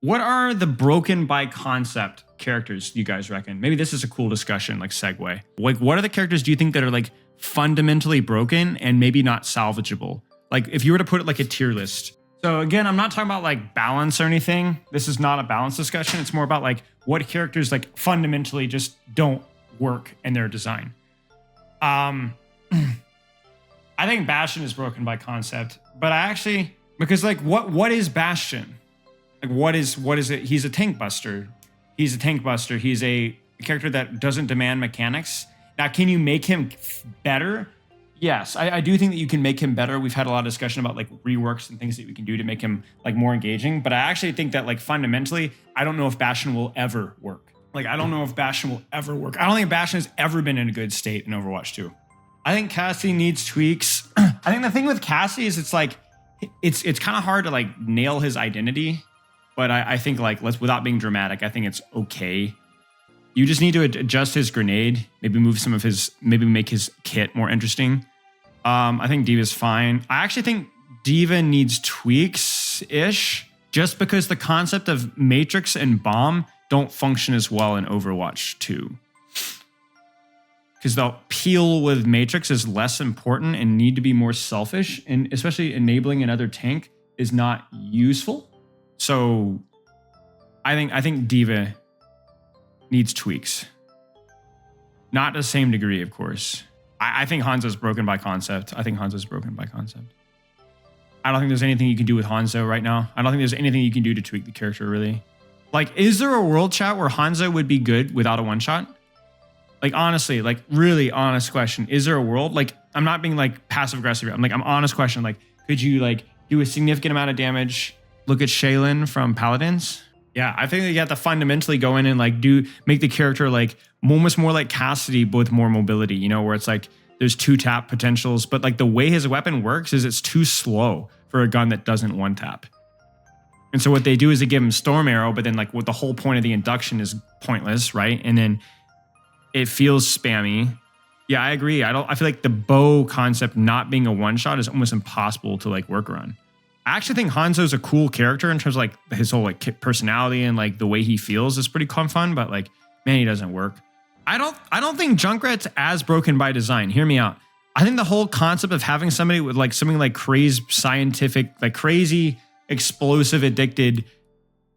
What are the broken by concept characters you guys reckon? Maybe this is a cool discussion, like segue. Like, what are the characters do you think that are like fundamentally broken and maybe not salvageable? Like, if you were to put it like a tier list. So again, I'm not talking about like balance or anything. This is not a balance discussion. It's more about like what characters like fundamentally just don't work in their design. I think Bastion is broken by concept, but because like what is Bastion? Like what is it? He's a tank buster. He's a character that doesn't demand mechanics. Now, can you make him better? Yes, I do think that you can make him better. We've had a lot of discussion about like reworks and things that we can do to make him like more engaging. But I actually think that like fundamentally, I don't know if Bastion will ever work. I don't think Bastion has ever been in a good state in Overwatch 2. I think Cassidy needs tweaks. I think the thing with Cassidy is it's kind of hard to like nail his identity. But I think like without being dramatic, I think it's okay. You just need to adjust his grenade, maybe make his kit more interesting. I think D.Va's fine. I actually think D.Va needs tweaks-ish, just because the concept of Matrix and Bomb don't function as well in Overwatch 2. Because the peel with Matrix is less important and need to be more selfish, and especially enabling another tank is not useful. So I think D.Va needs tweaks. Not to the same degree, of course. I think Hanzo's broken by concept. I don't think there's anything you can do with Hanzo right now. I don't think there's anything you can do to tweak the character, really. Like, is there a world chat where Hanzo would be good without a one-shot? Like, honestly, like, really honest question. Is there a world? Like, I'm not being, like, passive-aggressive. I'm honest question. Like, could you, like, do a significant amount of damage? Look at Shaylin from Paladins. Yeah, I think that you have to fundamentally go in and like make the character like almost more like Cassidy, but with more mobility, you know, where it's like there's 2-tap potentials, but like the way his weapon works is it's too slow for a gun that doesn't 1-tap. And so what they do is they give him Storm Arrow, but then like what the whole point of the induction is pointless, right? And then it feels spammy. Yeah, I agree. I feel like the bow concept not being a one-shot is almost impossible to like work around. I actually think Hanzo's a cool character in terms of like his whole like personality and like the way he feels is pretty fun, but like, man, he doesn't work. I don't think Junkrat's as broken by design. Hear me out. I think the whole concept of having somebody with like something like crazy scientific, like crazy explosive addicted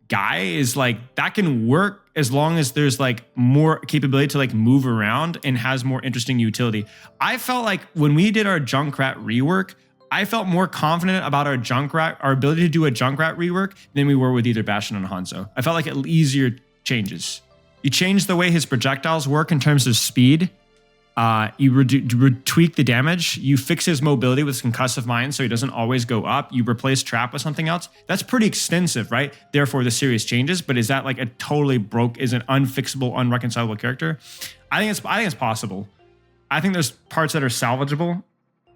guy is like, that can work as long as there's like more capability to like move around and has more interesting utility. I felt like when we did our Junkrat rework, I felt more confident about our ability to do a Junkrat rework than we were with either Bastion and Hanzo. I felt like easier changes. You change the way his projectiles work in terms of speed. You tweak the damage. You fix his mobility with concussive mines so he doesn't always go up. You replace trap with something else. That's pretty extensive, right? Therefore, the series changes. But is that like is an unfixable, unreconcilable character? I think it's possible. I think there's parts that are salvageable.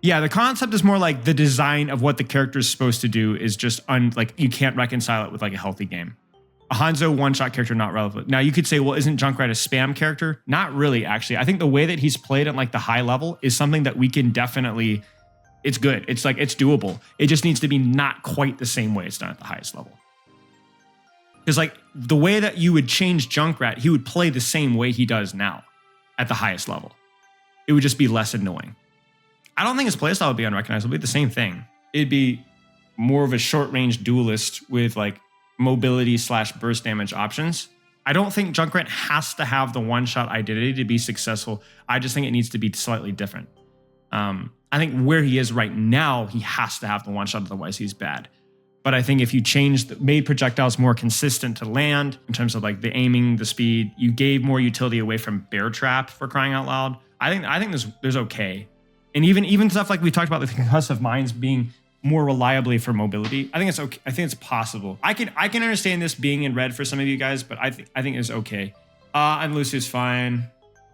Yeah, the concept is more like the design of what the character is supposed to do is just like you can't reconcile it with like a healthy game. A Hanzo one-shot character, not relevant. Now you could say, well, isn't Junkrat a spam character? Not really, actually. I think the way that he's played at like the high level is something that we can definitely, it's good. It's like, it's doable. It just needs to be not quite the same way it's done at the highest level. Because like the way that you would change Junkrat, he would play the same way he does now at the highest level. It would just be less annoying. I don't think his playstyle would be unrecognizable. It'd be the same thing. It'd be more of a short-range duelist with like mobility/burst damage options. I don't think Junkrat has to have the one-shot identity to be successful. I just think it needs to be slightly different. I think where he is right now, he has to have the one-shot, otherwise he's bad. But I think if you made projectiles more consistent to land in terms of like the aiming, the speed, you gave more utility away from bear trap for crying out loud. I think there's okay. And even stuff like we talked about, the concussive mines being more reliably for mobility, I think it's okay. I think it's possible. I can understand this being in red for some of you guys, but I think it's okay. And Lucio's fine.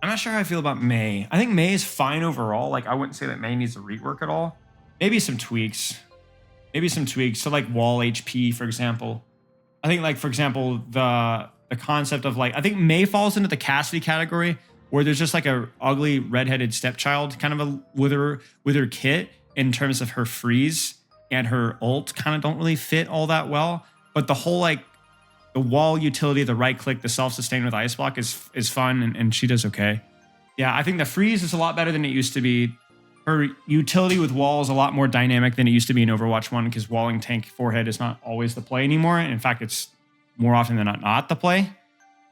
I'm not sure how I feel about Mei. I think Mei is fine overall. Like I wouldn't say that Mei needs a rework at all. Maybe some tweaks. So like wall HP, for example. I think like, for example, the concept of like, I think Mei falls into the Cassidy category, where there's just like a ugly redheaded stepchild kind of with her kit in terms of her freeze and her ult kind of don't really fit all that well. But the whole like The wall utility, the right click, the self-sustain with ice block is fun, and she does okay. Yeah, I think the freeze is a lot better than it used to be. Her utility with wall is a lot more dynamic than it used to be in Overwatch 1 because walling tank forehead is not always the play anymore. In fact, it's more often than not the play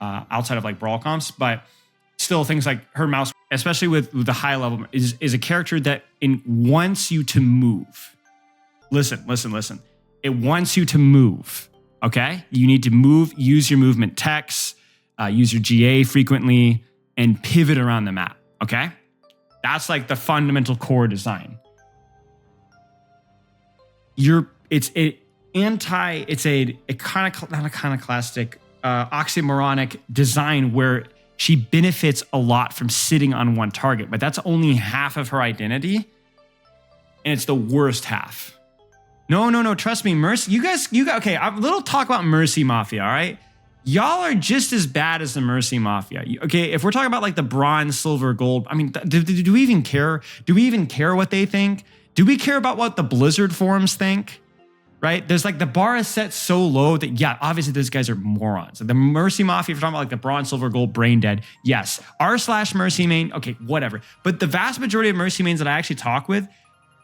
outside of like brawl comps. But still, things like her mouse, especially with the high level, is a character that wants you to move. Listen. It wants you to move. Okay, you need to move, use your movement techs, use your GA frequently, and pivot around the map. Okay, that's like the fundamental core design. It's a iconoclastic, oxymoronic design where she benefits a lot from sitting on one target, but that's only half of her identity, and it's the worst half. No, trust me, Mercy. You guys, okay, a little talk about Mercy Mafia, all right? Y'all are just as bad as the Mercy Mafia. Okay, if we're talking about like the bronze, silver, gold, I mean, do we even care? Do we even care what they think? Do we care about what the Blizzard forums think? Right? There's like the bar is set so low that, yeah, obviously those guys are morons. The Mercy Mafia, if you're talking about like the bronze, silver, gold, brain dead, yes. R/Mercy main, okay, whatever. But the vast majority of Mercy mains that I actually talk with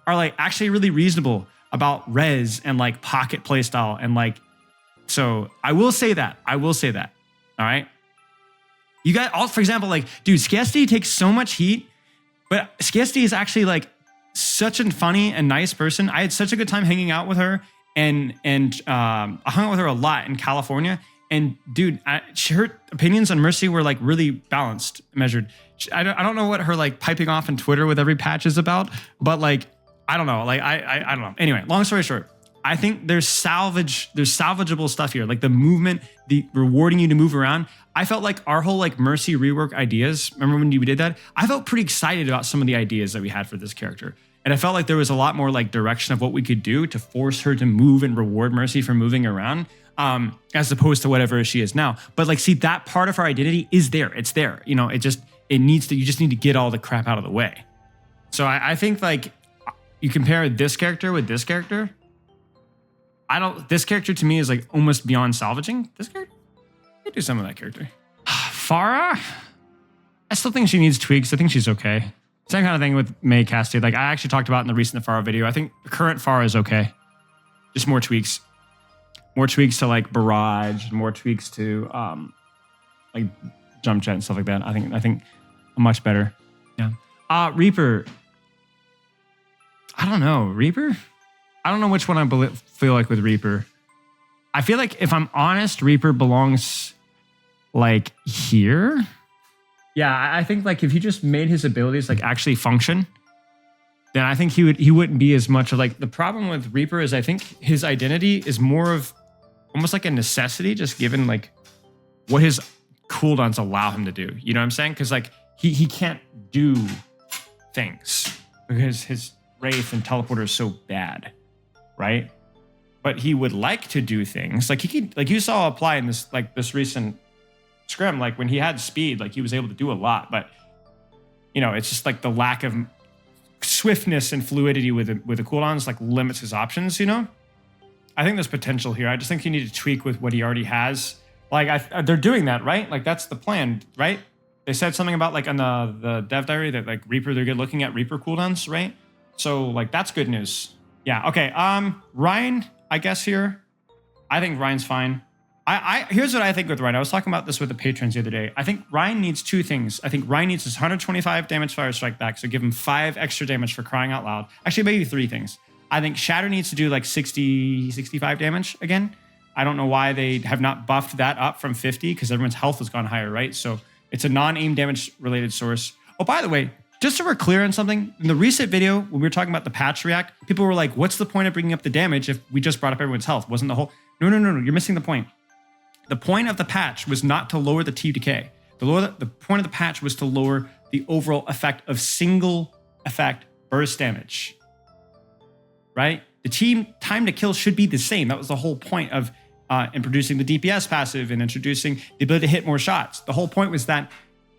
are like actually really reasonable about res and like pocket playstyle and like, so I will say that. All right. You got all, for example, like, dude, Cassidy takes so much heat, but Cassidy is actually like such a funny and nice person. I had such a good time hanging out with her and I hung out with her a lot in California. And dude, her opinions on Mercy were like really balanced, measured. I don't know what her like piping off on Twitter with every patch is about, but like, I don't know. Like, I don't know. Anyway, long story short, I think there's salvageable stuff here. Like the movement, the rewarding you to move around. I felt like our whole like Mercy rework ideas, remember when we did that? I felt pretty excited about some of the ideas that we had for this character. And I felt like there was a lot more like direction of what we could do to force her to move and reward Mercy for moving around, as opposed to whatever she is now. But like, see, that part of her identity is there. It's there. You know, you just need to get all the crap out of the way. So I think like, you compare this character with this character. This character to me is like almost beyond salvaging. This character, I could do some of that character. Pharah, I still think she needs tweaks. I think she's okay. Same kind of thing with May Cassidy. Like I actually talked about in the recent Pharah video. I think the current Pharah is okay. Just more tweaks. More tweaks to like barrage, more tweaks to like jump jet and stuff like that. I think much better. Yeah. Reaper. I don't know. Reaper? I don't know which one I feel like with Reaper. I feel like if I'm honest, Reaper belongs like here. Yeah, I think like if he just made his abilities like actually function, then I think he wouldn't be as much of like, the problem with Reaper is I think his identity is more of almost like a necessity, just given like what his cooldowns allow him to do. You know what I'm saying? Because like he can't do things because his Wraith and Teleporter is so bad, right? But he would like to do things like he could, like you saw apply in this recent scrim, like when he had speed, like he was able to do a lot. But you know, it's just like the lack of swiftness and fluidity with the cooldowns like limits his options. You know, I think there's potential here. I just think you need to tweak with what he already has. Like they're doing that, right? Like that's the plan, right? They said something about like on the dev diary that like Reaper, they're good looking at Reaper cooldowns, right? So like that's good news. Yeah. Okay. Ryan, I guess here, I think Ryan's fine. Here's what I think with Ryan. I was talking about this with the patrons the other day. I think Ryan needs two things. I think Ryan needs his 125 damage fire strike back, so give him 5 extra damage for crying out loud. Actually, maybe 3 things. I think Shatter needs to do like 65 damage again. I don't know why they have not buffed that up from 50 because everyone's health has gone higher, right? So it's a non-aim damage related source. Oh, by the way, just so we're clear on something, in the recent video, when we were talking about the patch react, people were like, what's the point of bringing up the damage if we just brought up everyone's health? Wasn't the whole... No, you're missing the point. The point of the patch was not to lower the T decay. The point of the patch was to lower the overall effect of single effect burst damage, right? The team time to kill should be the same. That was the whole point of introducing the DPS passive and introducing the ability to hit more shots. The whole point was that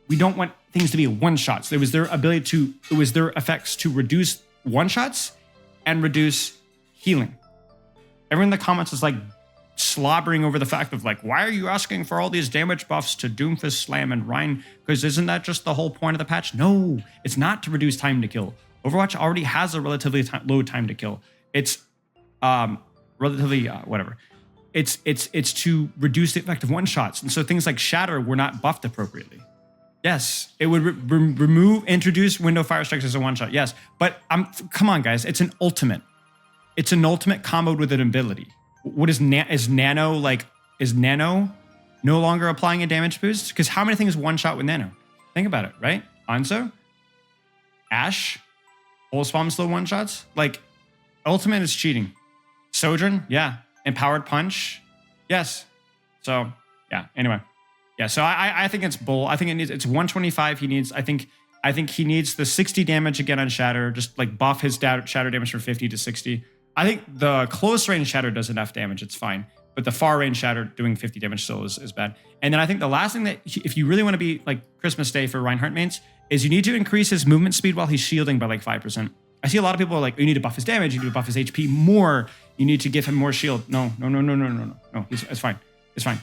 we don't want things to be one shots. It was their effects to reduce one shots and reduce healing. Everyone in the comments was like slobbering over the fact of like, why are you asking for all these damage buffs to Doomfist, Slam, and Rein? Because isn't that just the whole point of the patch? No, it's not to reduce time to kill. Overwatch already has a relatively low time to kill. It's relatively whatever. It's to reduce the effect of one shots, and so things like Shatter were not buffed appropriately. Yes, it would introduce window fire strikes as a one shot. Yes, but come on, guys, it's an ultimate. It's an ultimate comboed with an ability. What is Nano like? Is Nano no longer applying a damage boost? Because how many things one shot with Nano? Think about it, right? Hanzo, Ashe, whole spawn slow one shots. Like ultimate is cheating. Sojourn, yeah. Empowered punch, yes. So yeah. Anyway, yeah. So I think it's bull. I think it's 125. I think he needs the 60 damage again on Shatter. Just like buff his Shatter damage from 50 to 60. I think the close range Shatter does enough damage. It's fine. But the far range Shatter doing 50 damage still is bad. And then I think the last thing that if you really want to be like Christmas Day for Reinhardt mains is you need to increase his movement speed while he's shielding by like 5%. I see a lot of people are like, you need to buff his damage, you need to buff his HP more, you need to give him more shield. No, it's fine. It's fine.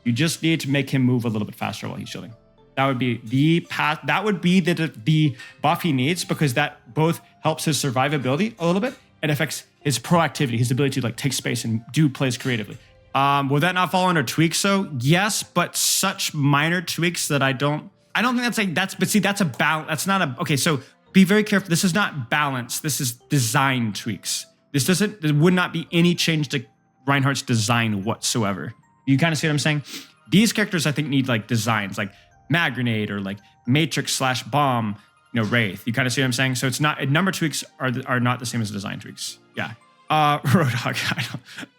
You just need to make him move a little bit faster while he's shielding. That would be the path. That would be the buff he needs, because that both helps his survivability a little bit and affects his proactivity, his ability to like take space and do plays creatively. Will that not fall under tweaks though? Yes, but such minor tweaks that I don't think that's a balance. That's not a, okay, so be very careful. This is not balance. This is design tweaks. There would not be any change to Reinhardt's design whatsoever. You kind of see what I'm saying? These characters I think need like designs, like Mag Grenade or like Matrix / Bomb, Wraith. You kind of see what I'm saying? So it's not, number tweaks are not the same as design tweaks. Yeah. Roadhog,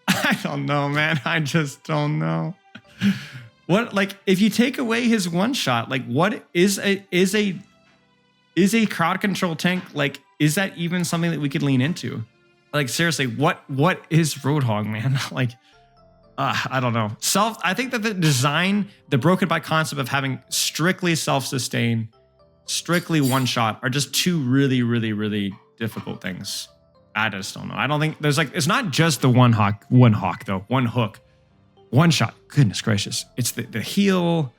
I don't know, man. I just don't know. What, like, if you take away his one shot, like, what is a crowd control tank? Like, is that even something that we could lean into? Like, seriously, what is Roadhog, man? Like, I don't know. I think that the design, the broken by concept of having strictly self-sustain, strictly one shot are just two really, really, really difficult things. I just don't know. I don't think there's like, it's not just the one hook, one shot. Goodness gracious. It's the heal,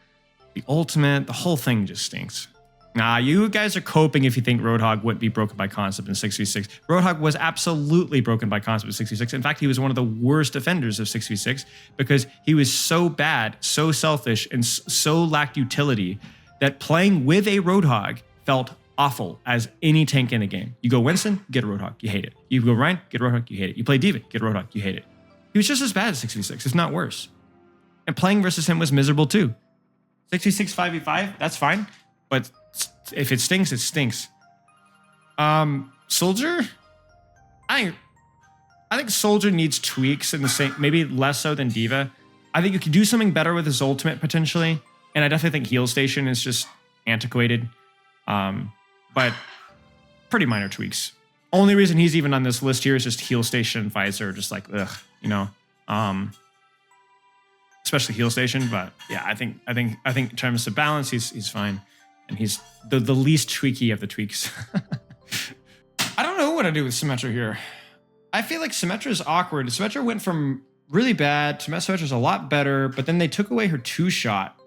the ultimate, the whole thing just stinks. Nah, you guys are coping if you think Roadhog wouldn't be broken by concept in 6v6. Roadhog was absolutely broken by concept in 6v6. In fact, he was one of the worst defenders of 6v6 because he was so bad, so selfish, and so lacked utility that playing with a Roadhog felt awful as any tank in the game. You go Winston, get a Roadhog, you hate it. You go Rein, get a Roadhog, you hate it. You play D.Va, get a Roadhog, you hate it. He was just as bad as 6v6, if not worse. And playing versus him was miserable too. 6v6, 5v5, that's fine. But if it stinks, it stinks. Soldier? I think Soldier needs tweaks in the same, maybe less so than D.Va. I think you could do something better with his ultimate potentially. And I definitely think Heal Station is just antiquated. But pretty minor tweaks. Only reason he's even on this list here is just Heal Station and Visor, just like, especially Heal Station. But yeah, I think in terms of balance, he's fine. And he's the least tweaky of the tweaks. I don't know what to do with Symmetra here. I feel like Symmetra is awkward. Symmetra went from really bad to Symmetra's a lot better, but then they took away her 2-shot,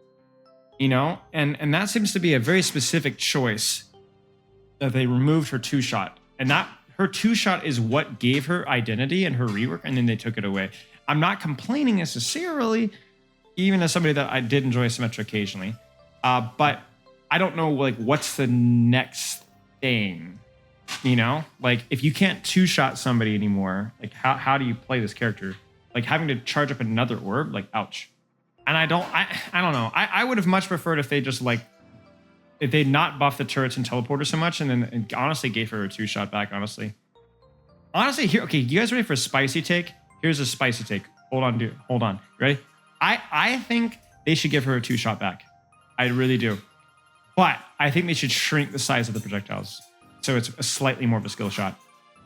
and that seems to be a very specific choice that they removed her 2-shot. And that her 2-shot is what gave her identity and her rework, and then they took it away. I'm not complaining necessarily, even as somebody that I did enjoy Symmetra occasionally, but I don't know, like, what's the next thing, Like, if you can't 2-shot somebody anymore, like, how do you play this character? Like, having to charge up another orb, like, ouch. And I don't know. I would have much preferred if they just, like, if they'd not buffed the turrets and teleporter so much and honestly gave her a 2-shot back, honestly. Here, okay, you guys ready for a spicy take? Here's a spicy take. Hold on, dude. Hold on. Ready? I think they should give her a 2-shot back. I really do. But I think they should shrink the size of the projectiles so it's a slightly more of a skill shot.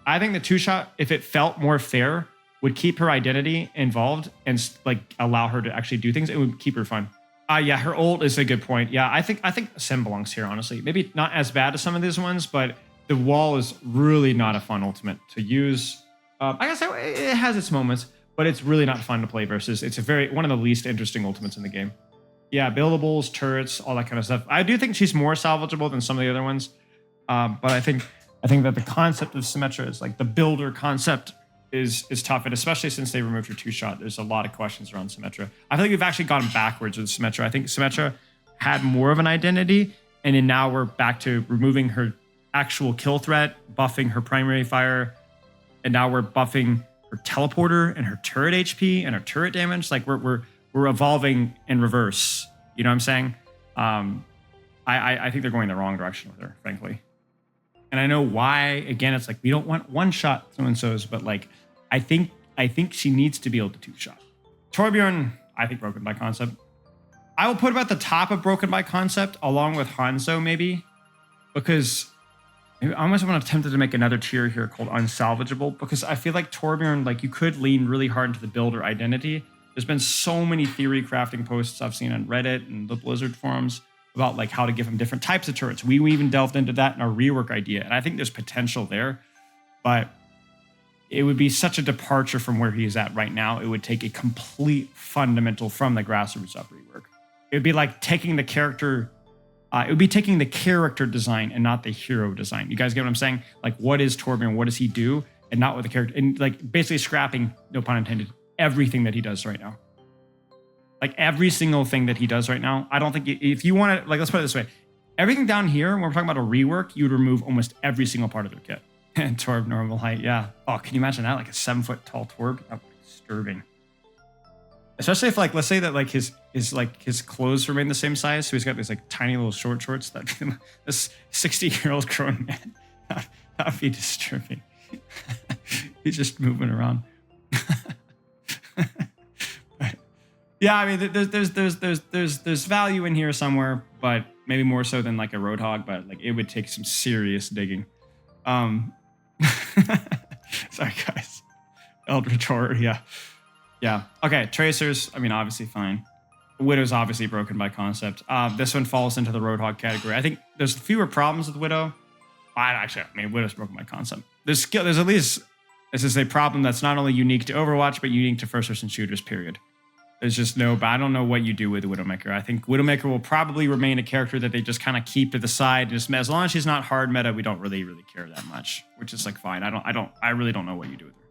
I think the 2-shot, if it felt more fair, would keep her identity involved and like allow her to actually do things. It would keep her fun. Yeah, her ult is a good point. Yeah, I think Sim belongs here, honestly. Maybe not as bad as some of these ones, but the wall is really not a fun ultimate to use. I guess it has its moments, but it's really not fun to play versus. It's one of the least interesting ultimates in the game. Yeah, buildables, turrets, all that kind of stuff. I do think she's more salvageable than some of the other ones, but I think that the concept of Symmetra is like the builder concept is tough, and especially since they removed her 2-shot, there's a lot of questions around Symmetra. I feel like we've actually gone backwards with Symmetra. I think Symmetra had more of an identity, and then now we're back to removing her actual kill threat, buffing her primary fire, and now we're buffing her teleporter and her turret HP and her turret damage. Like we're evolving in reverse. You know what I'm saying? I think they're going the wrong direction with her, frankly. And I know why. Again, it's like we don't want 1-shot so-and-sos, but like I think she needs to be able to 2-shot. Torbjorn, I think broken by concept. I will put him at the top of broken by concept along with Hanzo maybe, because I almost want to attempt to make another tier here called unsalvageable, because I feel like Torbjorn, like you could lean really hard into the builder identity. There's been so many theory crafting posts I've seen on Reddit and the Blizzard forums about like how to give him different types of turrets. We even delved into that in our rework idea, and I think there's potential there, but it would be such a departure from where he is at right now. It would take a complete fundamental from the grassroots up rework. It would be like taking the character, it would be taking the character design and not the hero design. You guys get what I'm saying? Like, what is Torbjorn? What does he do? And not what the character, and like basically scrapping, no pun intended, everything that he does right now. Like every single thing that he does right now. I don't think if you want to, like, let's put it this way. Everything down here, when we're talking about a rework, you would remove almost every single part of their kit. And Torb normal height, yeah. Oh, can you imagine that? Like a 7-foot tall Torb? That would be disturbing. Especially if, like, let's say that like his clothes remain the same size, so he's got these like tiny little short shorts. That this 60-year-old grown man, that would be disturbing. He's just moving around. But, yeah, I mean, there's value in here somewhere, but maybe more so than like a Roadhog. But like, it would take some serious digging. Sorry, guys. Eldritch Horror, yeah. Yeah. Okay, Tracers, I mean, obviously fine. Widow's obviously broken by concept. This one falls into the Roadhog category. I think there's fewer problems with Widow. I mean, Widow's broken by concept. There's at least, this is a problem that's not only unique to Overwatch, but unique to first-person shooters, period. There's just but I don't know what you do with Widowmaker. I think Widowmaker will probably remain a character that they just kind of keep to the side. Just as long as she's not hard meta, we don't really care that much, which is like fine. I really don't know what you do with her.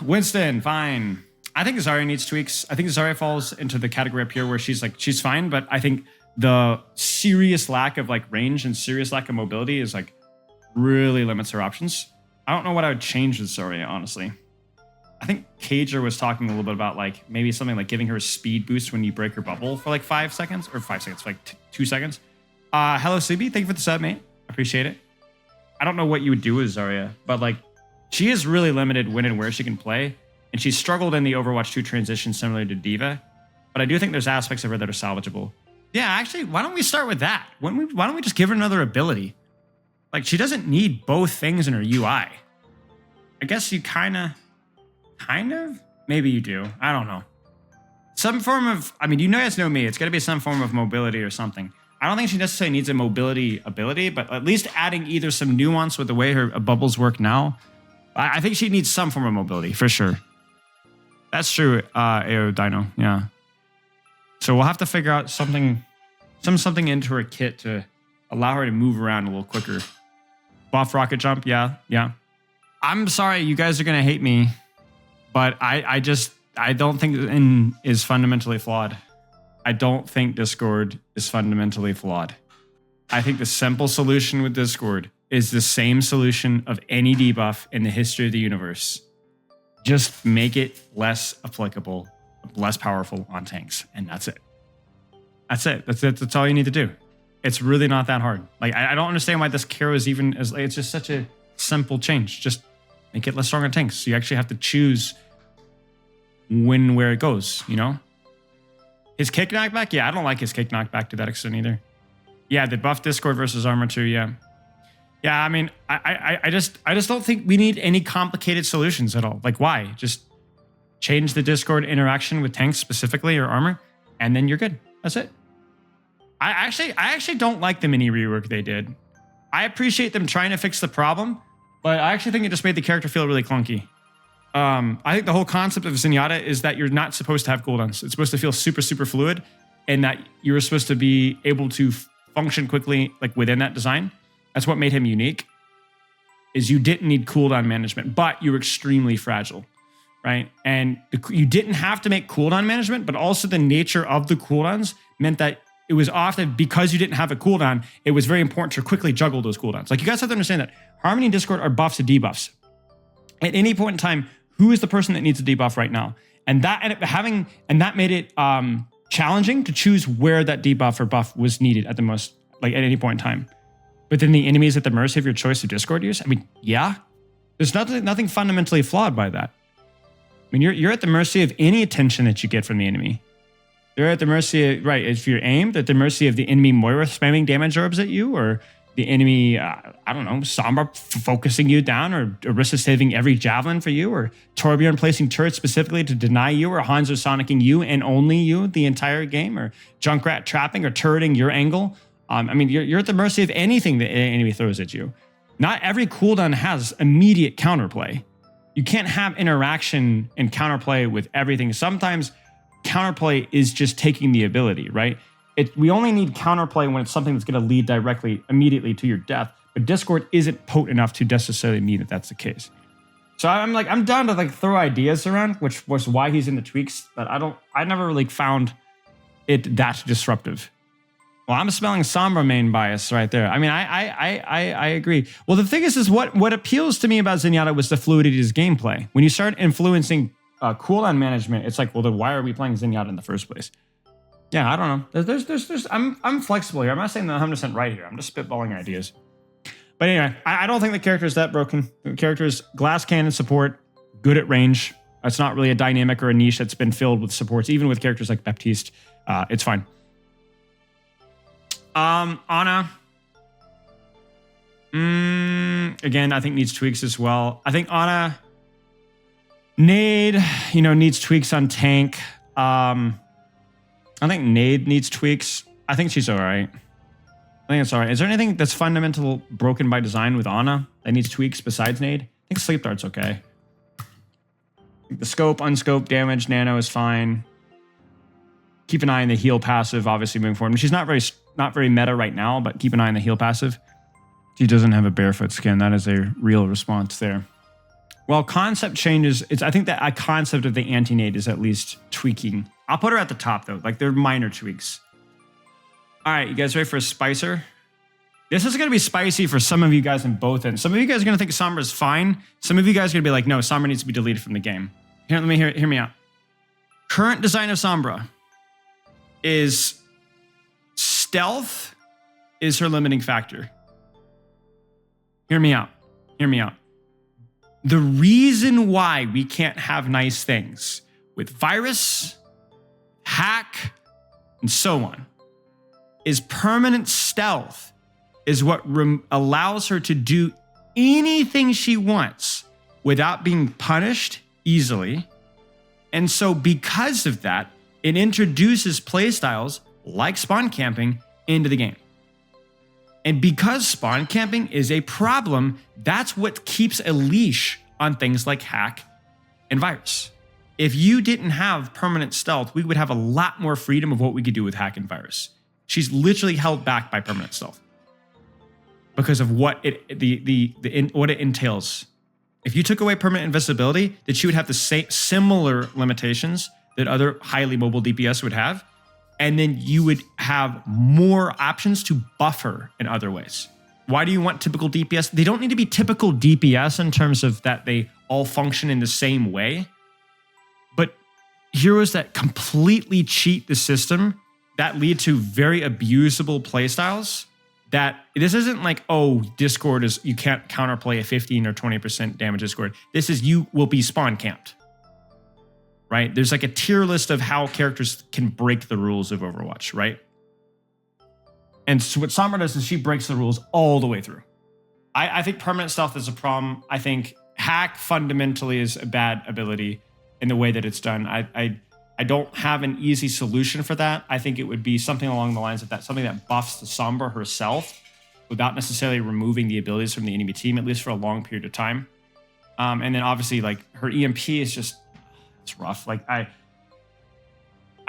Winston, fine. I think Zarya needs tweaks. I think Zarya falls into the category up here where she's fine, but I think the serious lack of like range and serious lack of mobility is like really limits her options. I don't know what I would change with Zarya, honestly. I think Cager was talking a little bit about like maybe something like giving her a speed boost when you break her bubble for like 5 seconds, or 5 seconds, like 2 seconds. Hello, CB. Thank you for the sub, mate. Appreciate it. I don't know what you would do with Zarya, but like she is really limited when and where she can play. And she's struggled in the Overwatch 2 transition similar to D.Va. But I do think there's aspects of her that are salvageable. Yeah, actually, why don't we start with that? Why don't we just give her another ability? Like, she doesn't need both things in her UI. I guess you kind of? Maybe you do. I don't know. Some form of, I mean, you guys know me. It's got to be some form of mobility or something. I don't think she necessarily needs a mobility ability, but at least adding either some nuance with the way her bubbles work now. I think she needs some form of mobility, for sure. That's true, AO Dino, yeah. So we'll have to figure out something into her kit to allow her to move around a little quicker. Buff rocket jump, yeah. I'm sorry, you guys are gonna hate me, but I don't think N is fundamentally flawed. I don't think Discord is fundamentally flawed. I think the simple solution with Discord is the same solution of any debuff in the history of the universe. Just make it less applicable, less powerful on tanks, and that's it. That's all you need to do. It's really not that hard. Like, I don't understand why this hero is even as, like, it's just such a simple change. Just make it less strong on tanks. So you actually have to choose where it goes, you know? His kick knockback? Yeah, I don't like his kick knockback to that extent either. Yeah, the buff Discord versus armor too, yeah. Yeah, I mean, I just don't think we need any complicated solutions at all. Like, why? Just change the Discord interaction with tanks specifically or armor, and then you're good. That's it. I actually don't like the mini rework they did. I appreciate them trying to fix the problem, but I actually think it just made the character feel really clunky. I think the whole concept of Zenyatta is that you're not supposed to have cooldowns. It's supposed to feel super, super fluid, and that you're supposed to be able to function quickly, like within that design. That's what made him unique, is you didn't need cooldown management, but you were extremely fragile, right? And you didn't have to make cooldown management, but also the nature of the cooldowns meant that it was often, because you didn't have a cooldown, it was very important to quickly juggle those cooldowns. Like, you guys have to understand that Harmony and Discord are buffs and debuffs. At any point in time, who is the person that needs a debuff right now? And that made it challenging to choose where that debuff or buff was needed at the most, like at any point in time. But then the enemy is at the mercy of your choice of Discord use. I mean, yeah, there's nothing fundamentally flawed by that. I mean, you're at the mercy of any attention that you get from the enemy. They're at the mercy of, right, if you're aimed, at the mercy of the enemy Moira spamming damage orbs at you, or the enemy, I don't know, Sombra focusing you down, or Orisa saving every javelin for you, or Torbjorn placing turrets specifically to deny you, or Hanzo sonicking you and only you the entire game, or Junkrat trapping or turreting your angle. I mean, you're at the mercy of anything the enemy throws at you. Not every cooldown has immediate counterplay. You can't have interaction and counterplay with everything. Sometimes counterplay is just taking the ability, right? We only need counterplay when it's something that's going to lead directly, immediately to your death. But Discord isn't potent enough to necessarily mean that that's the case. So I'm down to like throw ideas around, which was why he's in the tweaks. But I never really found it that disruptive. Well, I'm smelling Sombra main bias right there. I mean, I agree. Well, the thing is what appeals to me about Zenyatta was the fluidity of his gameplay. When you start influencing cooldown management, it's like, well, then why are we playing Zenyatta in the first place? Yeah, I don't know. I'm flexible here. I'm not saying that I'm 100% right here. I'm just spitballing ideas. But anyway, I don't think the character is that broken. The character is glass cannon support, good at range. It's not really a dynamic or a niche that's been filled with supports, even with characters like Baptiste. It's fine. Ana. Again, I think needs tweaks as well. I think Ana Nade, needs tweaks on tank. I think Nade needs tweaks. I think she's all right. I think it's all right. Is there anything that's fundamental broken by design with Ana that needs tweaks besides Nade? I think Sleep Dart's okay. The scope, unscope damage, nano is fine. Keep an eye on the heal passive, obviously moving forward. She's not very meta right now, but keep an eye on the heal passive. She doesn't have a barefoot skin. That is a real response there. Well, concept changes. I think that a concept of the anti-nade is at least tweaking. I'll put her at the top though. Like, they're minor tweaks. All right, you guys ready for a spicer? This is going to be spicy for some of you guys in both ends. Some of you guys are going to think Sombra is fine. Some of you guys are going to be like, no, Sombra needs to be deleted from the game. Here, let me hear me out. Current design of Sombra is stealth is her limiting factor. Hear me out. Hear me out. The reason why we can't have nice things with virus, hack, and so on is permanent stealth is what allows her to do anything she wants without being punished easily. And so because of that, it introduces playstyles like spawn camping into the game. And because spawn camping is a problem, that's what keeps a leash on things like hack and virus. If you didn't have permanent stealth, we would have a lot more freedom of what we could do with hack and virus. She's literally held back by permanent stealth because of what it entails. If you took away permanent invisibility, then she would have the similar limitations that other highly mobile DPS would have. And then you would have more options to buff her in other ways. Why do you want typical DPS? They don't need to be typical DPS in terms of that they all function in the same way. But heroes that completely cheat the system, that lead to very abusable playstyles, that this isn't like, oh, Discord is, you can't counterplay a 15 or 20% damage Discord. This is, you will be spawn camped. Right? There's like a tier list of how characters can break the rules of Overwatch, right? And so what Sombra does is she breaks the rules all the way through. I think permanent stealth is a problem. I think hack fundamentally is a bad ability in the way that it's done. I don't have an easy solution for that. I think it would be something along the lines of that, something that buffs the Sombra herself without necessarily removing the abilities from the enemy team, at least for a long period of time. And then obviously like her EMP is just, it's rough. Like I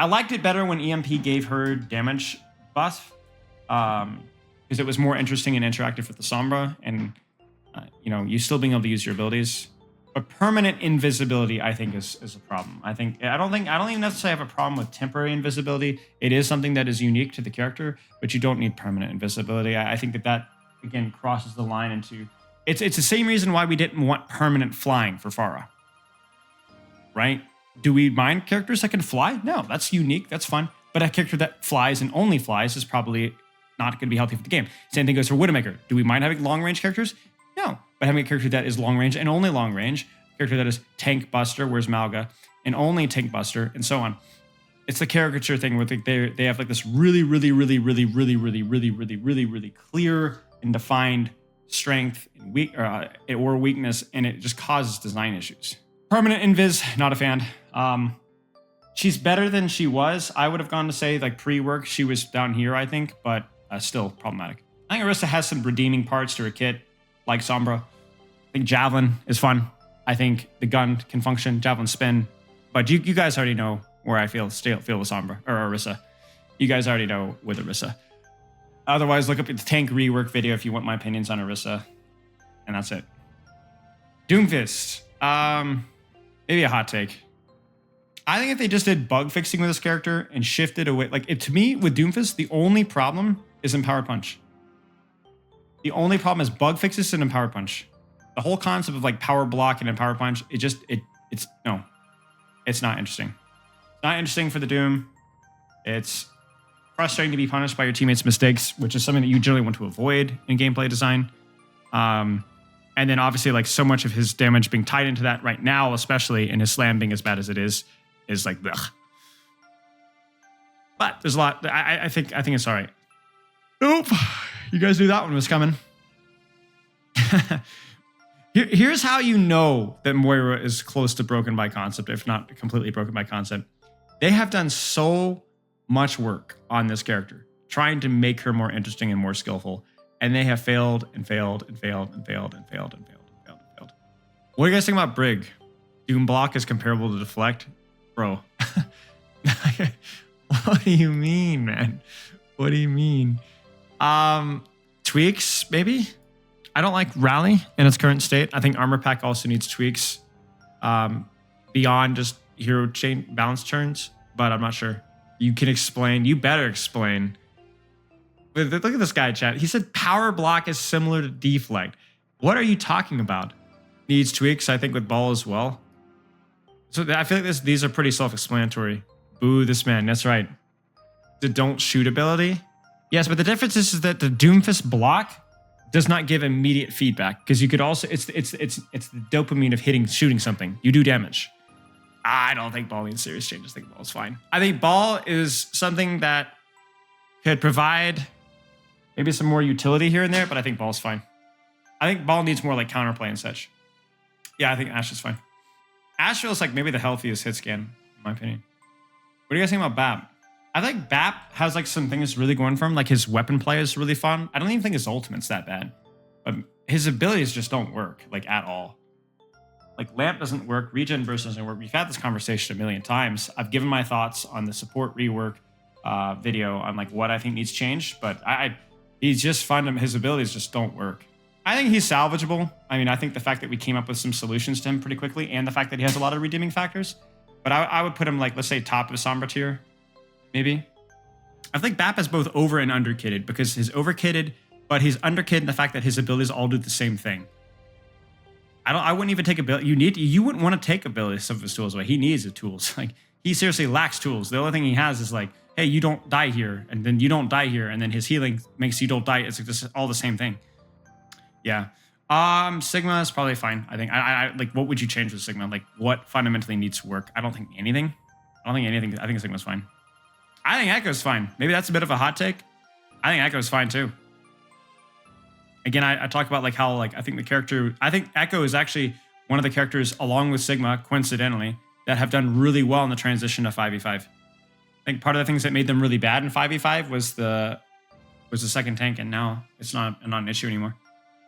liked it better when EMP gave her damage buff, because it was more interesting and interactive with the Sombra, and you know, you still being able to use your abilities. But permanent invisibility, I think, is a problem. I don't even necessarily have a problem with temporary invisibility. It is something that is unique to the character, but you don't need permanent invisibility. I think that again crosses the line into it's the same reason why we didn't want permanent flying for Pharah. Right? Do we mind characters that can fly? No, that's unique. That's fun. But a character that flies and only flies is probably not going to be healthy for the game. Same thing goes for Widowmaker. Do we mind having long range characters? No. But having a character that is long range and only long range, a character that is tank buster, where's Mauga, and only tank buster, and so on. It's the caricature thing where they have like this really clear and defined strength and or weakness, and it just causes design issues. Permanent invis, not a fan. She's better than she was. I would have gone to say like pre-work, she was down here, I think, but still problematic. I think Orisa has some redeeming parts to her kit, like Sombra. I think Javelin is fun. I think the gun can function, Javelin spin. But you guys already know where I feel with Sombra, or Orisa. You guys already know with Orisa. Otherwise, look up the tank rework video if you want my opinions on Orisa. And that's it. Doomfist. Maybe a hot take. I think if they just did bug fixing with this character and shifted away, to me, with Doomfist, the only problem is Empowered Punch. The only problem is bug fixes and Empowered Punch. The whole concept of like power block and Empowered Punch, it's not interesting. It's not interesting for the Doom. It's frustrating to be punished by your teammates' mistakes, which is something that you generally want to avoid in gameplay design. And then obviously like so much of his damage being tied into that right now, especially in his slam being as bad as it is like blech. But there's a lot. I think it's all right. Nope. You guys knew that one was coming. Here's how you know that Moira is close to broken by concept, if not completely broken by concept. They have done so much work on this character, trying to make her more interesting and more skillful. And they have failed and failed and failed and failed and failed and failed and failed and failed. What do you guys think about Brig? Doom block is comparable to deflect? Bro. What do you mean, man? What do you mean? Tweaks, maybe? I don't like Rally in its current state. I think Armor Pack also needs tweaks beyond just hero chain balance turns, but I'm not sure. You can explain. You better explain. Look at this guy, chat. He said power block is similar to deflect. What are you talking about? Needs tweaks, I think, with ball as well. So I feel like these are pretty self-explanatory. Boo this man. That's right. The don't shoot ability. Yes, but the difference is that the Doomfist block does not give immediate feedback, because you could also it's the dopamine of shooting something. You do damage. I don't think ball needs serious changes. I think ball is fine. I think ball is something that could provide maybe some more utility here and there, but I think ball's fine. I think ball needs more like counterplay and such. Yeah, I think Ashe is fine. Ashe feels like maybe the healthiest hit scan, in my opinion. What do you guys think about Bap? I think Bap has like some things really going for him. Like his weapon play is really fun. I don't even think his ultimate's that bad, but his abilities just don't work like at all. Like Lamp doesn't work, regen burst doesn't work. We've had this conversation a million times. I've given my thoughts on the support rework video on like what I think needs changed, but he's just fun. His abilities just don't work. I think he's salvageable. I mean, I think the fact that we came up with some solutions to him pretty quickly, and the fact that he has a lot of redeeming factors. But I would put him like, let's say top of Sombra tier, maybe. I think Bap is both over and under kitted, because he's over kitted, but he's under kitted in the fact that his abilities all do the same thing. I wouldn't even take ability. You wouldn't want to take ability some of his tools away. He needs the tools. Like he seriously lacks tools. The only thing he has is like, hey, you don't die here, and then you don't die here, and then his healing makes you don't die. It's like this all the same thing. Yeah. Sigma is probably fine. I think. I like. What would you change with Sigma? Like, what fundamentally needs to work? I don't think anything. I think Sigma's fine. I think Echo's fine. Maybe that's a bit of a hot take. I think Echo's fine too. Again, I talk about like how like I think Echo is actually one of the characters along with Sigma, coincidentally, that have done really well in the transition to 5v5. I think part of the things that made them really bad in 5v5 was the second tank, and now it's not an issue anymore.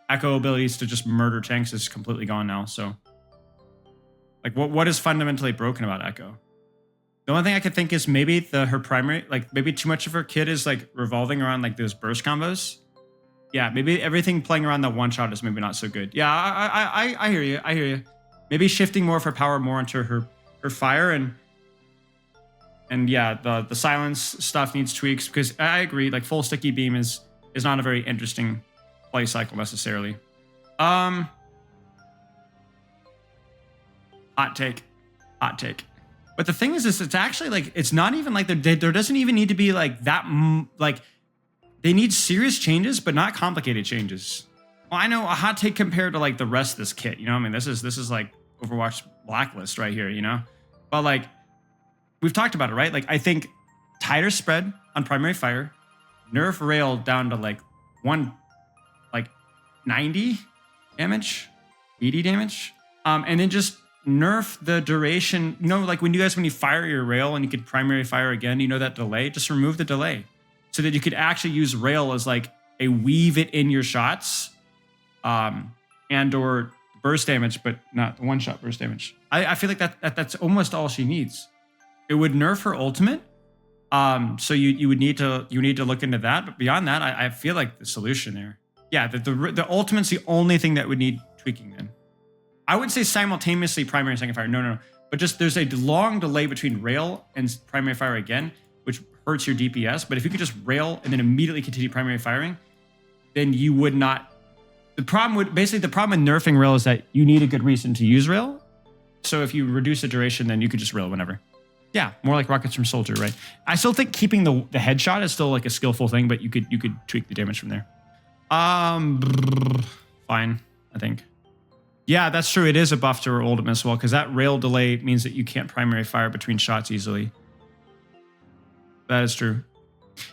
Echo abilities to just murder tanks is completely gone now, so Like what is fundamentally broken about Echo? The only thing I could think is maybe her primary, like maybe too much of her kit is like revolving around like those burst combos. Yeah, maybe everything playing around that one shot is maybe not so good. Yeah, I hear you. I hear you. Maybe shifting more of her power more into her fire and yeah, the silence stuff needs tweaks because I agree. Like full sticky beam is not a very interesting play cycle necessarily. Hot take. But the thing is it's actually like, it's not even like there doesn't even need to be like that, like they need serious changes, but not complicated changes. Well, I know a hot take compared to like the rest of this kit, you know what I mean? This is like Overwatch blacklist right here, you know? But like, we've talked about it, right? Like I think tighter spread on primary fire, nerf rail down to like 90 damage, 80 damage. And then just nerf the duration, you know, like when you fire your rail and you could primary fire again, you know, that delay, just remove the delay so that you could actually use rail as like a weave it in your shots and or burst damage, but not one shot burst damage. I feel like that's almost all she needs. It would nerf her ultimate. So you would need to look into that. But beyond that, I feel like the solution there. Yeah, the ultimate's the only thing that would need tweaking then. I would say simultaneously primary and second fire. No. But just there's a long delay between rail and primary fire again, which hurts your DPS. But if you could just rail and then immediately continue primary firing, then you would not. The problem with nerfing rail is that you need a good reason to use rail. So if you reduce the duration, then you could just rail whenever. Yeah, more like rockets from Soldier, right? I still think keeping the headshot is still like a skillful thing, but you could tweak the damage from there. Fine, I think. Yeah, that's true. It is a buff to her ultimate as well, because that rail delay means that you can't primary fire between shots easily. That is true.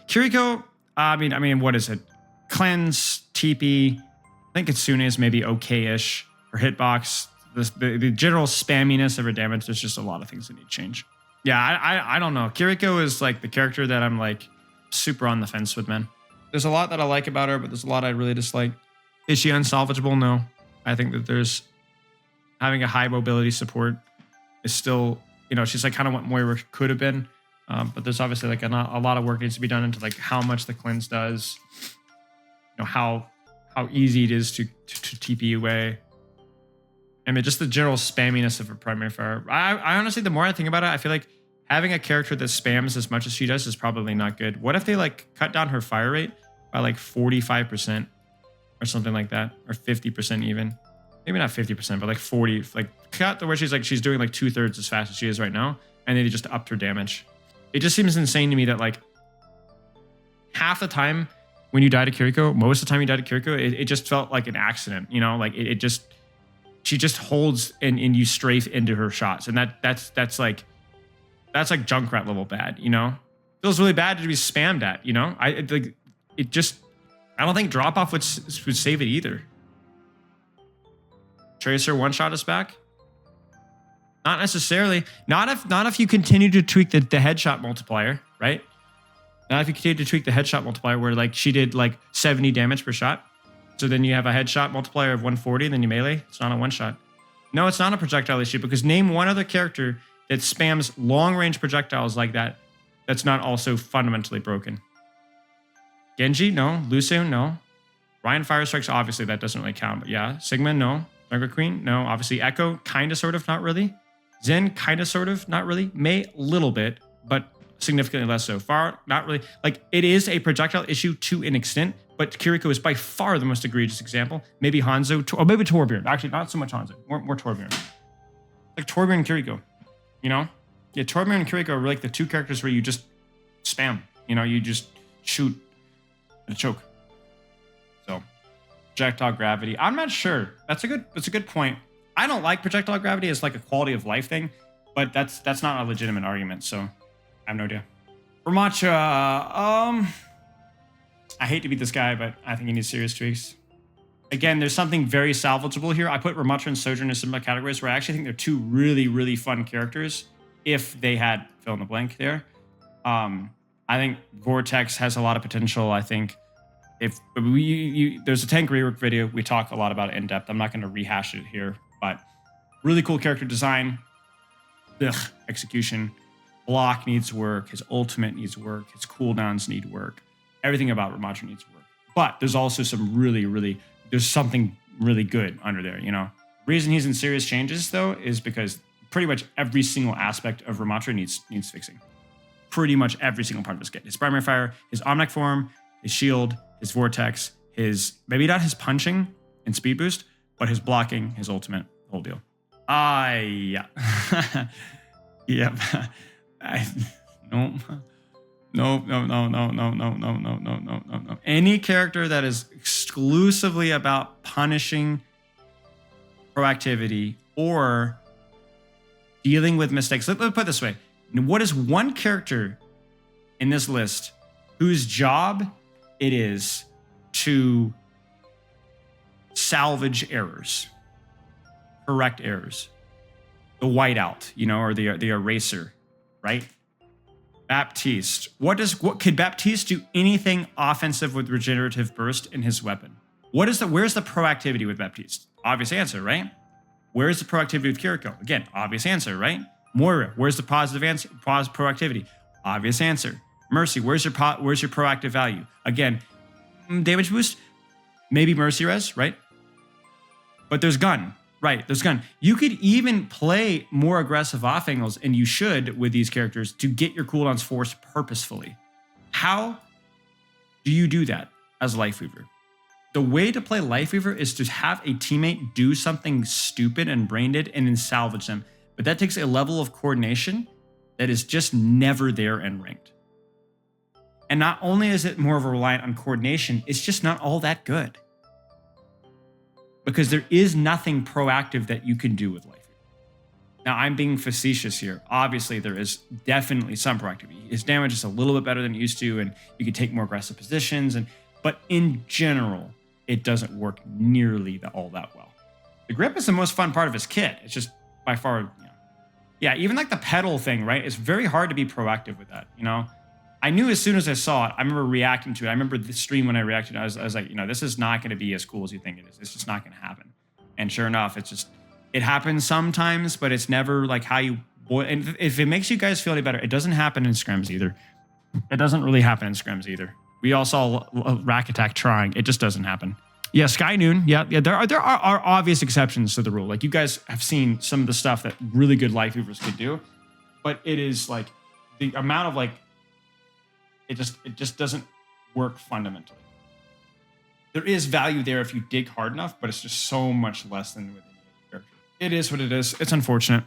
Kiriko, I mean, what is it? Cleanse, TP. I think Kitsune is maybe okay-ish. Her hitbox, the general spamminess of her damage. There's just a lot of things that need change. Yeah, I don't know. Kiriko is like the character that I'm like super on the fence with, man. There's a lot that I like about her, but there's a lot I really dislike. Is she unsalvageable? No. I think that there's having a high mobility support is still, you know, she's like kind of what Moira could have been. But there's obviously like a lot of work needs to be done into like how much the cleanse does, you know, how easy it is to TP away. I mean, just the general spamminess of her primary fire. I honestly, the more I think about it, I feel like having a character that spams as much as she does is probably not good. What if they like cut down her fire rate by like 45%? Or something like that, or 50% even. Maybe not 50%, but like 40. Like cut the where she's doing like 2/3 as fast as she is right now, and then they just upped her damage. It just seems insane to me that like half the time when you die to Kiriko, most of the time you die to Kiriko, it just felt like an accident, you know, like she just holds and you strafe into her shots, and that's like Junkrat level bad, you know. It feels really bad to be spammed at, you know. I don't think drop off would save it either. Tracer one shot us back? Not necessarily. Not if you continue to tweak the headshot multiplier, right? Not if you continue to tweak the headshot multiplier where like she did like 70 damage per shot. So then you have a headshot multiplier of 140 and then you melee. It's not a one shot. No, it's not a projectile issue because name one other character that spams long range projectiles like that that's not also fundamentally broken. Genji, no. Lucio, no. Ryan Fire Strikes, obviously that doesn't really count, but yeah. Sigma, no. Junkerqueen, no. Obviously Echo, kind of, sort of, not really. Zen, kind of, sort of, not really. Mei, a little bit, but significantly less so. Pharah, not really. Like, it is a projectile issue to an extent, but Kiriko is by far the most egregious example. Maybe Hanzo, or maybe Torbjorn. Actually, not so much Hanzo. More Torbjorn. Like Torbjorn and Kiriko, you know? Yeah, Torbjorn and Kiriko are like the two characters where you just spam. You know, you just shoot a choke. So projectile gravity, I'm not sure. That's a good point. I don't like projectile gravity as like a quality of life thing, but that's not a legitimate argument, so I have no idea. Ramattra, I hate to beat this guy, but I think he needs serious tweaks. Again, there's something very salvageable here. I put Ramattra and Sojourn in similar categories where I actually think they're two really, really fun characters if they had fill in the blank there. I think Vortex has a lot of potential. I think if there's a tank rework video, we talk a lot about it in depth. I'm not going to rehash it here, but Really cool character design. Ugh, execution. Block needs work. His ultimate needs work. His cooldowns need work. Everything about Ramattra needs work. But there's also some there's something really good under there, you know? The reason he's in serious changes, though, is because pretty much every single aspect of Ramattra needs fixing. Pretty much every single part of his kit. His primary fire, his Omnic form, his shield, his vortex, maybe not his punching and speed boost, but his blocking, his ultimate, the whole deal. Yeah. Yep. No. Any character that is exclusively about punishing proactivity or dealing with mistakes. Let's put it this way. What is one character in this list whose job it is to salvage errors, correct errors? The whiteout, you know, or the eraser, right? Baptiste. What could Baptiste do anything offensive with regenerative burst in his weapon? Where's the proactivity with Baptiste? Obvious answer, right? Where's the proactivity with Kiriko? Again, obvious answer, right? Moira, where's the proactivity? Obvious answer. Mercy, where's your proactive value? Again, damage boost, maybe Mercy res, right? But there's gun. Right, there's gun. You could even play more aggressive off angles, and you should with these characters to get your cooldowns forced purposefully. How do you do that as Lifeweaver? The way to play Lifeweaver is to have a teammate do something stupid and brain dead and then salvage them. But that takes a level of coordination that is just never there in ranked. And not only is it more of a reliant on coordination, it's just not all that good. Because there is nothing proactive that you can do with Lifeweaver. Now, I'm being facetious here. Obviously, there is definitely some proactivity. His damage is a little bit better than it used to, and you can take more aggressive positions. But in general, it doesn't work nearly all that well. The grip is the most fun part of his kit. It's just by far, you know. Yeah, even like the pedal thing, right? It's very hard to be proactive with that, you know? I knew as soon as I saw it, I remember reacting to it. I remember the stream when I reacted, I was like, you know, this is not going to be as cool as you think it is. It's just not going to happen. And sure enough, it happens sometimes, but it's never like how you, and if it makes you guys feel any better, it doesn't happen in scrims either. It doesn't really happen in scrims either. We all saw a Rack Attack trying. It just doesn't happen. Yeah, Sky Noon. Yeah. There are obvious exceptions to the rule. Like you guys have seen some of the stuff that really good Lifeweavers could do, but it is like the amount of like, it just doesn't work fundamentally. There is value there if you dig hard enough, but it's just so much less than with any other character. It is what it is. It's unfortunate.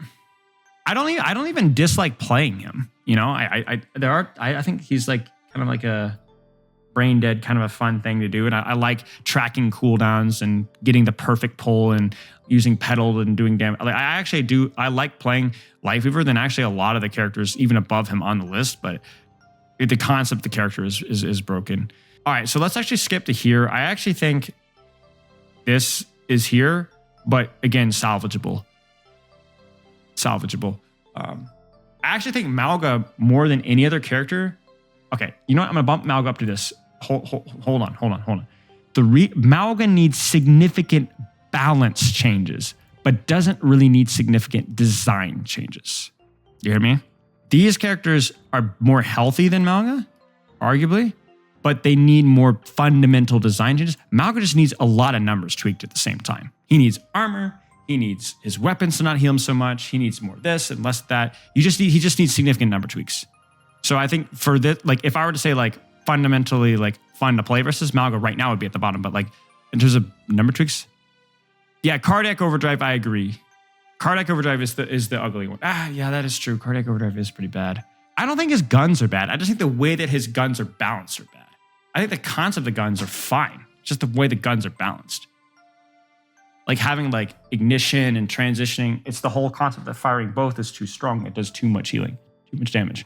I don't even dislike playing him. You know, I think he's like kind of like a brain dead kind of a fun thing to do, and I like tracking cooldowns and getting the perfect pull and using pedal and doing damage. Like, I like playing Lifeweaver than actually a lot of the characters even above him on the list, but the concept of the character is broken. All right, so let's actually skip to here. I actually think this is here, but again, salvageable. I actually think Mauga more than any other character. Okay, you know what? I'm gonna bump Mauga up to this. Hold on. Mauga needs significant balance changes, but doesn't really need significant design changes. You hear me? These characters are more healthy than Mauga, arguably, but they need more fundamental design changes. Mauga just needs a lot of numbers tweaked at the same time. He needs armor. He needs his weapons to not heal him so much. He needs more this and less that. He just needs significant number tweaks. So I think for this, like if I were to say like fundamentally like fun to play versus Mauga right now would be at the bottom, but like in terms of number tweaks, yeah, Cardiac Overdrive, I agree. Cardiac Overdrive is the ugly one. Yeah, that is true. Cardiac Overdrive is pretty bad. I don't think his guns are bad. I just think the way that his guns are balanced are bad. I think the concept of guns are fine. It's just the way the guns are balanced. Like having like ignition and transitioning, it's the whole concept that firing both is too strong. It does too much healing, too much damage.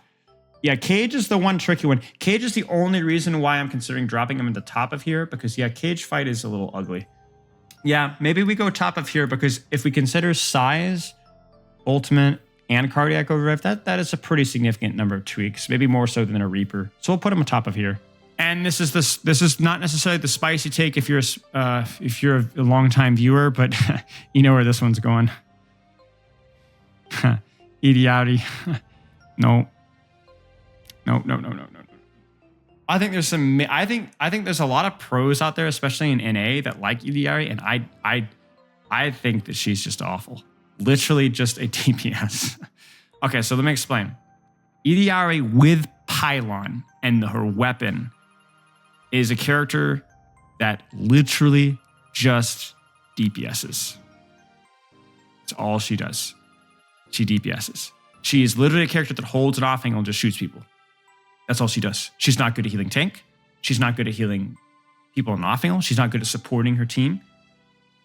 Yeah, Cage is the one tricky one. Cage is the only reason why I'm considering dropping him at the top of here because yeah, Cage fight is a little ugly. Yeah, maybe we go top of here because if we consider size, ultimate, and cardiac overdrive, that is a pretty significant number of tweaks, maybe more so than a Reaper. So we'll put him on top of here. And this is not necessarily the spicy take if you're a longtime viewer, but you know where this one's going. Illari. No. I think there's some. I think there's a lot of pros out there, especially in NA, that like Illari, and I think that she's just awful. Literally just a DPS. Okay, so let me explain. Illari with Pylon and her weapon is a character that literally just DPSs. That's all she does. She DPSs. She is literally a character that holds an off angle and just shoots people. That's all she does. She's not good at healing tank. She's not good at healing people in off angle. She's not good at supporting her team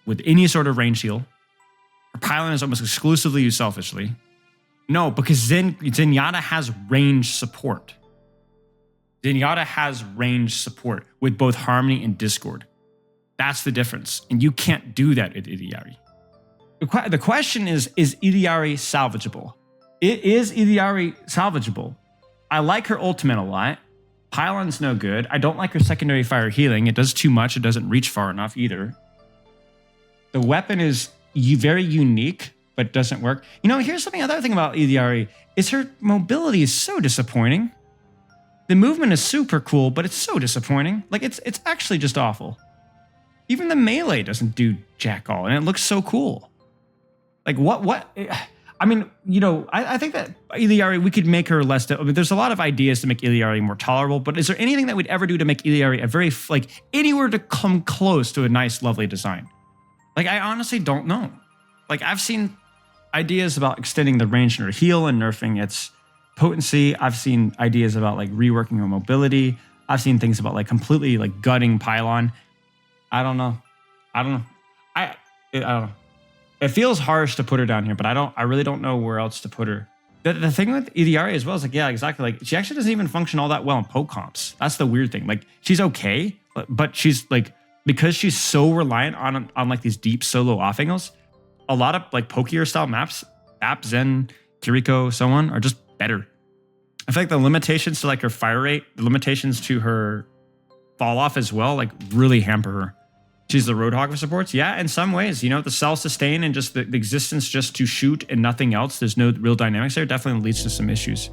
with any sort of range heal. Her Pylon is almost exclusively used selfishly. No, because Zenyatta has range support. Zenyatta has range support with both Harmony and Discord. That's the difference. And you can't do that at Illari. The question is Illari salvageable? It is Illari salvageable. I like her ultimate a lot. Pylon's no good. I don't like her secondary fire healing. It does too much. It doesn't reach far enough either. The weapon is very unique, but doesn't work. You know, here's something, another thing about Illari is her mobility is so disappointing. The movement is super cool, but it's so disappointing. Like it's actually just awful. Even the melee doesn't do jack all, and it looks so cool. Like what? I mean, you know, I think that Illari, we could make her less. I mean, there's a lot of ideas to make Illari more tolerable, but is there anything that we'd ever do to make Illari a very, like, anywhere to come close to a nice, lovely design? Like, I honestly don't know. Like, I've seen ideas about extending the range in her heal and nerfing its potency. I've seen ideas about, like, reworking her mobility. I've seen things about, like, completely, like, gutting Pylon. I don't know. I don't know. It feels harsh to put her down here, but I really don't know where else to put her. The thing with Illari as well is like, yeah, exactly. Like, she actually doesn't even function all that well in poke comps. That's the weird thing. Like, she's okay, but she's like, because she's so reliant on like these deep solo off angles, a lot of like pokier style maps, Zen, Kiriko, so on, are just better. I feel like the limitations to like her fire rate, the limitations to her fall off as well, like really hamper her. She's the Roadhog of supports. Yeah, in some ways, you know, the self-sustain and just the existence just to shoot and nothing else, there's no real dynamics there, definitely leads to some issues.